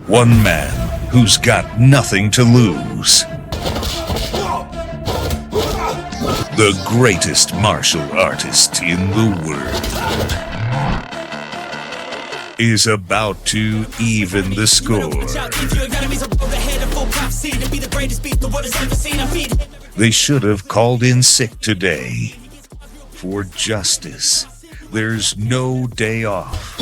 One man who's got nothing to lose. The greatest martial artist in the world is about to even the score. They should have called in sick today. For justice, there's no day off.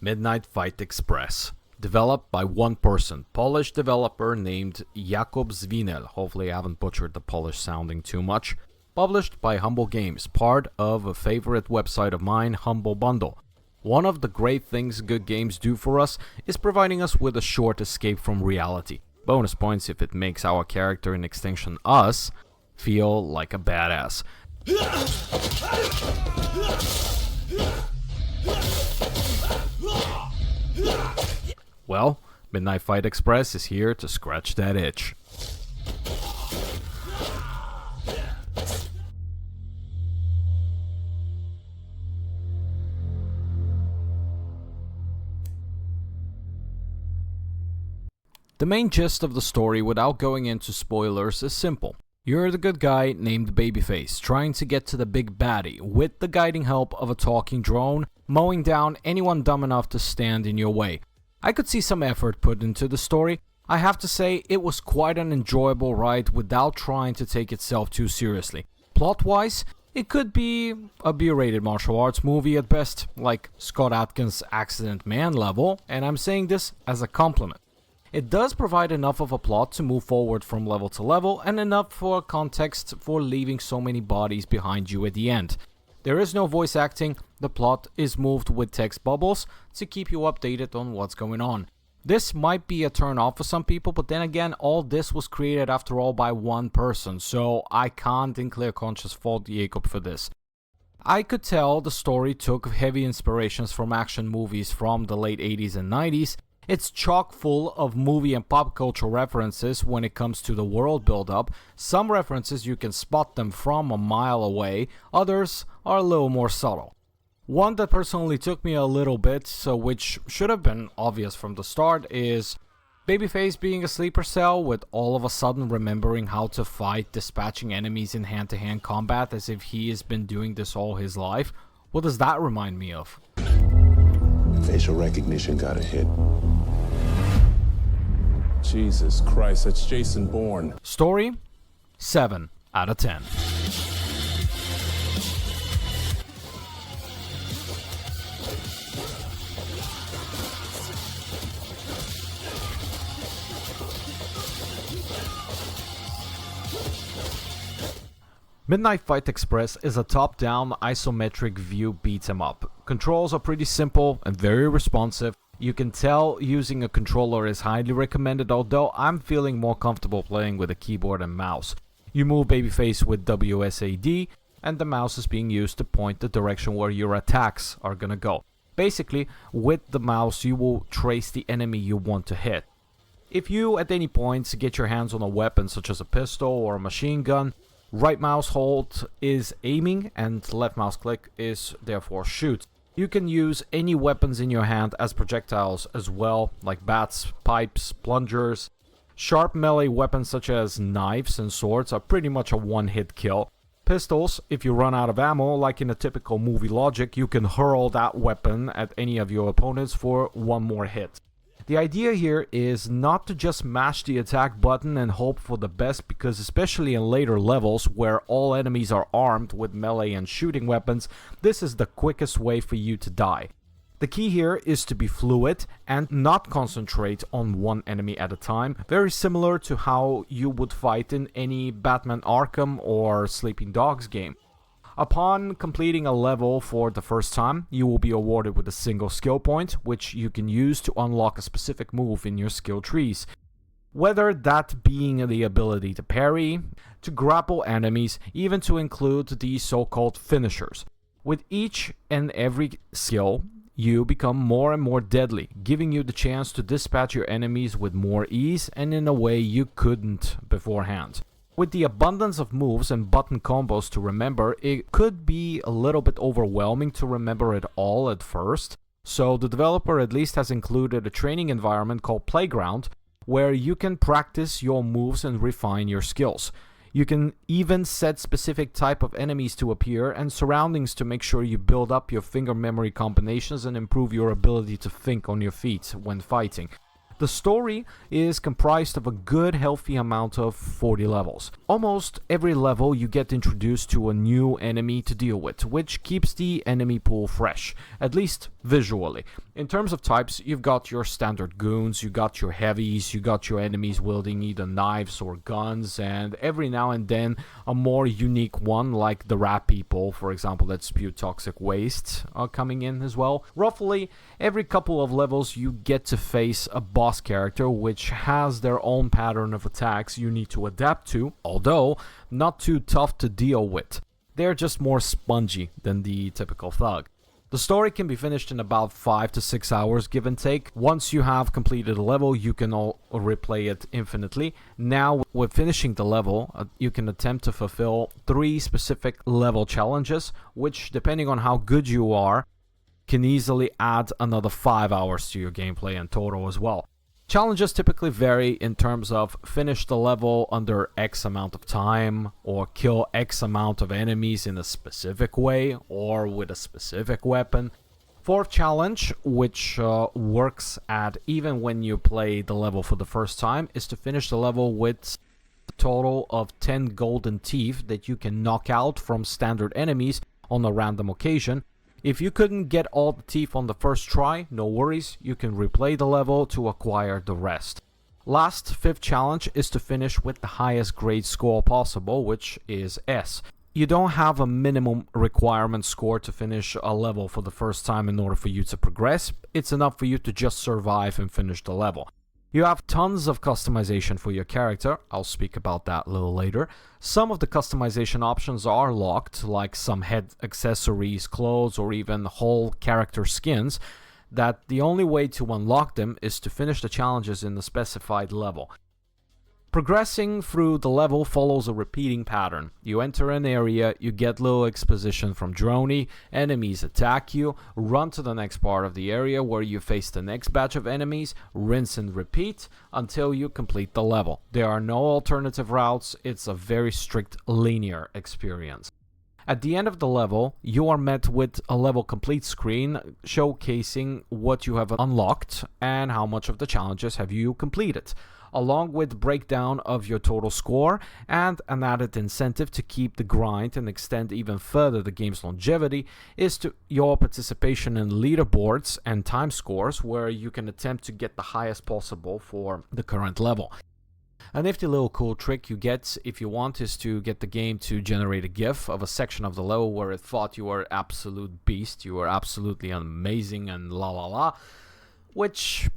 Midnight Fight Express. Developed by one person, Polish developer named Jacobus. Hopefully I haven't butchered the Polish sounding too much. Published by Humble Games, part of a favorite website of mine, Humble Bundle. One of the great things good games do for us is providing us with a short escape from reality. Bonus points if it makes our character in Extinction Us feel like a badass. Well, Midnight Fight Express is here to scratch that itch. The main gist of the story, without going into spoilers, is simple. You're the good guy named Babyface, trying to get to the big baddie, with the guiding help of a talking drone, mowing down anyone dumb enough to stand in your way. I could see some effort put into the story. I have to say, it was quite an enjoyable ride without trying to take itself too seriously. Plot-wise, it could be a B-rated martial arts movie at best, like Scott Adkins' Accident Man level, and I'm saying this as a compliment. It does provide enough of a plot to move forward from level to level, and enough for context for leaving so many bodies behind you at the end. There is no voice acting, the plot is moved with text bubbles to keep you updated on what's going on. This might be a turn off for some people, but then again, all this was created after all by one person, so I can't in clear conscience fault Jacob for this. I could tell the story took heavy inspirations from action movies from the late 80s and 90s. It's chock full of movie and pop culture references when it comes to the world build-up. Some references you can spot them from a mile away, others are a little more subtle. One that personally took me a little bit, so which should have been obvious from the start, is Babyface being a sleeper cell with all of a sudden remembering how to fight, dispatching enemies in hand-to-hand combat as if he has been doing this all his life. What does that remind me of? Facial recognition got a hit. Jesus Christ, that's Jason Bourne. Story? 7 out of 10. Midnight Fight Express is a top-down isometric view beat-em-up. Controls are pretty simple and very responsive. You can tell using a controller is highly recommended, although I'm feeling more comfortable playing with a keyboard and mouse. You move Babyface with WSAD, and the mouse is being used to point the direction where your attacks are gonna go. Basically, with the mouse you will trace the enemy you want to hit. If you at any point get your hands on a weapon such as a pistol or a machine gun, right mouse hold is aiming and left mouse click is therefore shoot. You can use any weapons in your hand as projectiles as well, like bats, pipes, plungers. Sharp melee weapons such as knives and swords are pretty much a one-hit kill. Pistols, if you run out of ammo, like in a typical movie logic, you can hurl that weapon at any of your opponents for one more hit. The idea here is not to just mash the attack button and hope for the best, because especially in later levels where all enemies are armed with melee and shooting weapons, this is the quickest way for you to die. The key here is to be fluid and not concentrate on one enemy at a time, very similar to how you would fight in any Batman Arkham or Sleeping Dogs game. Upon completing a level for the first time, you will be awarded with a single skill point, which you can use to unlock a specific move in your skill trees. Whether that being the ability to parry, to grapple enemies, even to include the so-called finishers. With each and every skill, you become more and more deadly, giving you the chance to dispatch your enemies with more ease and in a way you couldn't beforehand. With the abundance of moves and button combos to remember, it could be a little bit overwhelming to remember it all at first, so the developer at least has included a training environment called Playground, where you can practice your moves and refine your skills. You can even set specific type of enemies to appear and surroundings to make sure you build up your finger memory combinations and improve your ability to think on your feet when fighting. The story is comprised of a good healthy amount of 40 levels. Almost every level you get introduced to a new enemy to deal with, which keeps the enemy pool fresh, at least visually. In terms of types, you've got your standard goons, you got your heavies, you got your enemies wielding either knives or guns, and every now and then a more unique one like the rat people, for example, that spew toxic waste, are coming in as well. Roughly every couple of levels you get to face a boss character which has their own pattern of attacks you need to adapt to, although not too tough to deal with. They're just more spongy than the typical thug. The story can be finished in about 5 to 6 hours, give and take. Once you have completed a level, you can replay it infinitely. Now, with finishing the level, you can attempt to fulfill 3 specific level challenges, which, depending on how good you are, can easily add another 5 hours to your gameplay in total as well. Challenges typically vary in terms of finish the level under X amount of time, or kill X amount of enemies in a specific way, or with a specific weapon. Fourth challenge, which works at even when you play the level for the first time, is to finish the level with a total of 10 golden teeth that you can knock out from standard enemies on a random occasion. If you couldn't get all the teeth on the first try, no worries, you can replay the level to acquire the rest. Last, fifth challenge is to finish with the highest grade score possible, which is S. You don't have a minimum requirement score to finish a level for the first time in order for you to progress. It's enough for you to just survive and finish the level. You have tons of customization for your character. I'll speak about that a little later. Some of the customization options are locked, like some head accessories, clothes, or even whole character skins, that the only way to unlock them is to finish the challenges in the specified level. Progressing through the level follows a repeating pattern. You enter an area, you get little exposition from Droney, enemies attack you, run to the next part of the area where you face the next batch of enemies, rinse and repeat until you complete the level. There are no alternative routes, it's a very strict linear experience. At the end of the level, you are met with a level complete screen showcasing what you have unlocked and how much of the challenges have you completed, along with breakdown of your total score and an added incentive to keep the grind and extend even further the game's longevity is to your participation in leaderboards and time scores, where you can attempt to get the highest possible for the current level. A nifty little cool trick you get if you want is to get the game to generate a GIF of a section of the level where it thought you were absolute beast, you were absolutely amazing and la la la, which,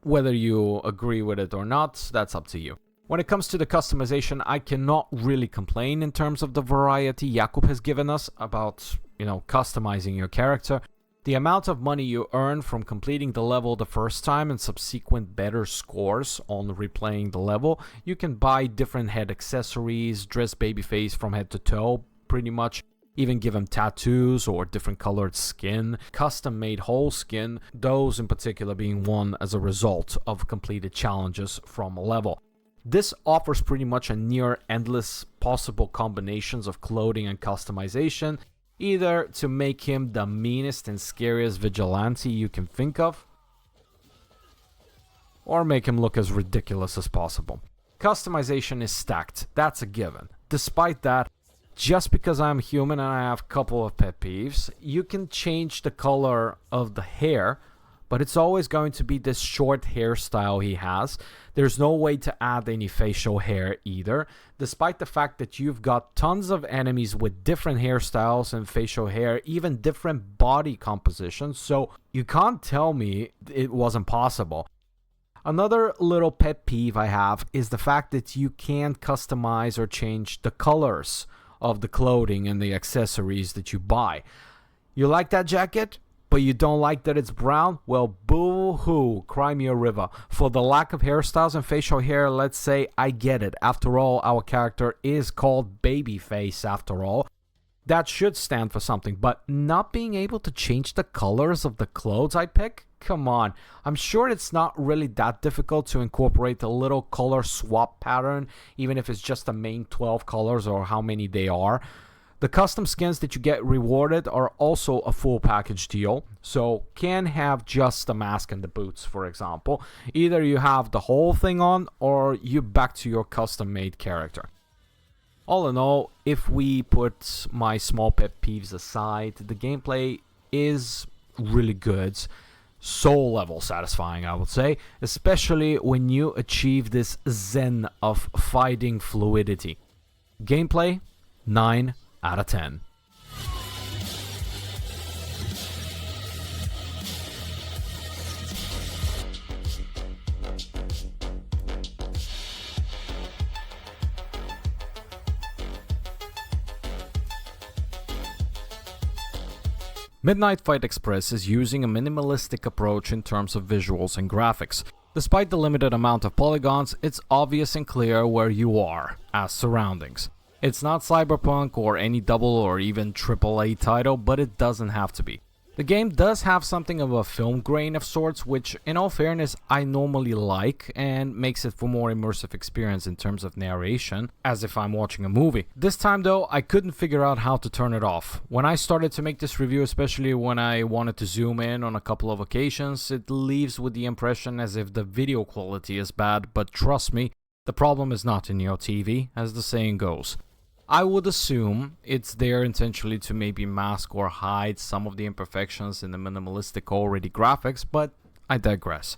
whether you agree with it or not, that's up to you. When it comes to the customization, I cannot really complain in terms of the variety Jacobus has given us about, customizing your character. The amount of money you earn from completing the level the first time and subsequent better scores on replaying the level, you can buy different head accessories, dress babyface from head to toe, pretty much. Even give him tattoos or different colored skin, custom made whole skin, those in particular being won as a result of completed challenges from a level. This offers pretty much a near endless possible combinations of clothing and customization, either to make him the meanest and scariest vigilante you can think of, or make him look as ridiculous as possible. Customization is stacked, that's a given. Despite that, just because I'm human and I have a couple of pet peeves, you can change the color of the hair, but it's always going to be this short hairstyle he has. There's no way to add any facial hair either, despite the fact that you've got tons of enemies with different hairstyles and facial hair, even different body compositions, so you can't tell me it wasn't possible. Another little pet peeve I have is the fact that you can't customize or change the colors of the clothing and the accessories that you buy. You like that jacket? But you don't like that it's brown? Well, boo-hoo, cry me a river. For the lack of hairstyles and facial hair, let's say I get it. After all, our character is called Babyface after all. That should stand for something, but not being able to change the colors of the clothes I pick? Come on, I'm sure it's not really that difficult to incorporate a little color swap pattern, even if it's just the main 12 colors or how many they are. The custom skins that you get rewarded are also a full package deal, so can have just the mask and the boots, for example. Either you have the whole thing on, or you back to your custom made character. All in all, if we put my small pet peeves aside, the gameplay is really good. Soul level satisfying, I would say, especially when you achieve this zen of fighting fluidity. Gameplay, 9 out of 10. Midnight Fight Express is using a minimalistic approach in terms of visuals and graphics. Despite the limited amount of polygons, it's obvious and clear where you are as surroundings. It's not Cyberpunk or any double or even AAA title, but it doesn't have to be. The game does have something of a film grain of sorts, which in all fairness I normally like and makes it for more immersive experience in terms of narration, as if I'm watching a movie. This time though, I couldn't figure out how to turn it off. When I started to make this review, especially when I wanted to zoom in on a couple of occasions, it leaves with the impression as if the video quality is bad, but trust me, the problem is not in your TV, as the saying goes. I would assume it's there intentionally to maybe mask or hide some of the imperfections in the minimalistic already graphics, but I digress.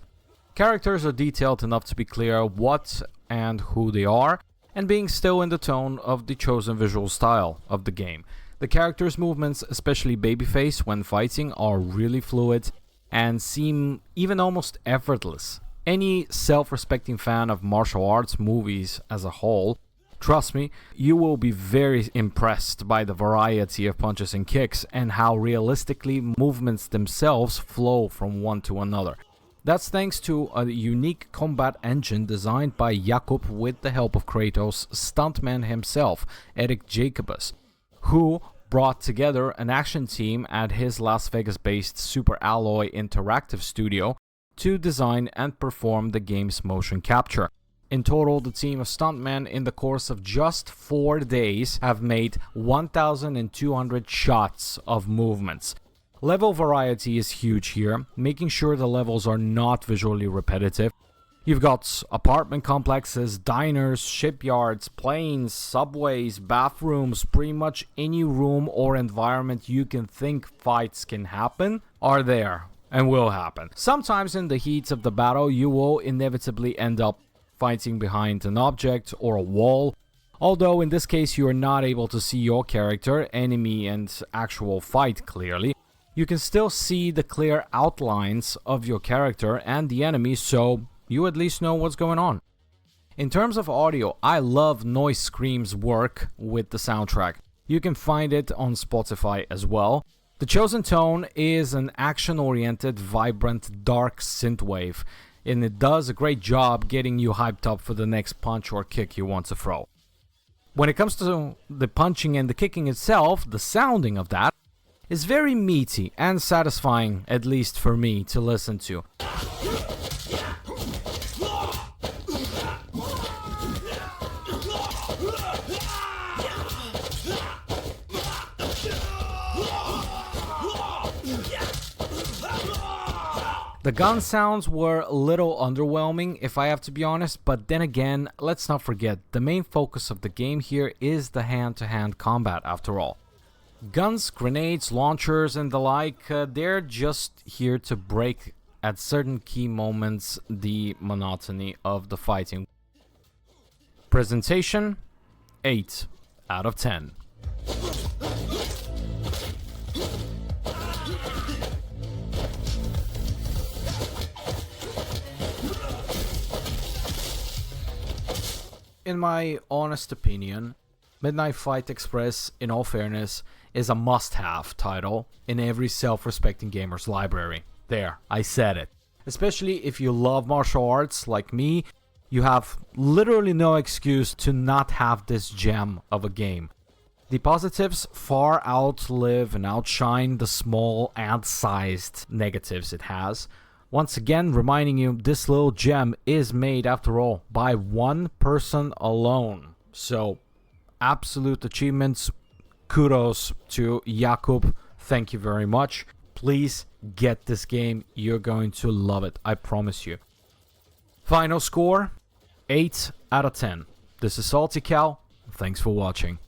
Characters are detailed enough to be clear what and who they are, and being still in the tone of the chosen visual style of the game. The characters' movements, especially Babyface when fighting, are really fluid and seem even almost effortless. Any self-respecting fan of martial arts movies as a whole, trust me, you will be very impressed by the variety of punches and kicks and how realistically movements themselves flow from one to another. That's thanks to a unique combat engine designed by Jacobus with the help of Kratos' stuntman himself, Jacobus, who brought together an action team at his Las Vegas-based Super Alloy Interactive studio to design and perform the game's motion capture. In total, the team of stuntmen in the course of just 4 days have made 1,200 shots of movements. Level variety is huge here, making sure the levels are not visually repetitive. You've got apartment complexes, diners, shipyards, planes, subways, bathrooms, pretty much any room or environment you can think fights can happen are there and will happen. Sometimes in the heat of the battle, you will inevitably end up fighting behind an object or a wall, although in this case you are not able to see your character, enemy and actual fight clearly. You can still see the clear outlines of your character and the enemy, so you at least know what's going on. In terms of audio, I love Noise Scream's work with the soundtrack. You can find it on Spotify as well. The chosen tone is an action-oriented, vibrant, dark synthwave, and it does a great job getting you hyped up for the next punch or kick you want to throw. When it comes to the punching and the kicking itself, the sounding of that is very meaty and satisfying, at least for me, to listen to. The gun sounds were a little underwhelming, if I have to be honest, but then again, let's not forget, the main focus of the game here is the hand-to-hand combat after all. Guns, grenades, launchers and the like, they're just here to break at certain key moments the monotony of the fighting. Presentation, 8 out of 10. In my honest opinion, Midnight Fight Express, in all fairness, is a must-have title in every self-respecting gamer's library. There, I said it. Especially if you love martial arts like me, you have literally no excuse to not have this gem of a game. The positives far outlive and outshine the small ant-sized negatives it has. Once again, reminding you, this little gem is made, after all, by one person alone. So, absolute achievements. Kudos to Jakob. Thank you very much. Please get this game. You're going to love it. I promise you. Final score, 8 out of 10. This is SaltyKal. Thanks for watching.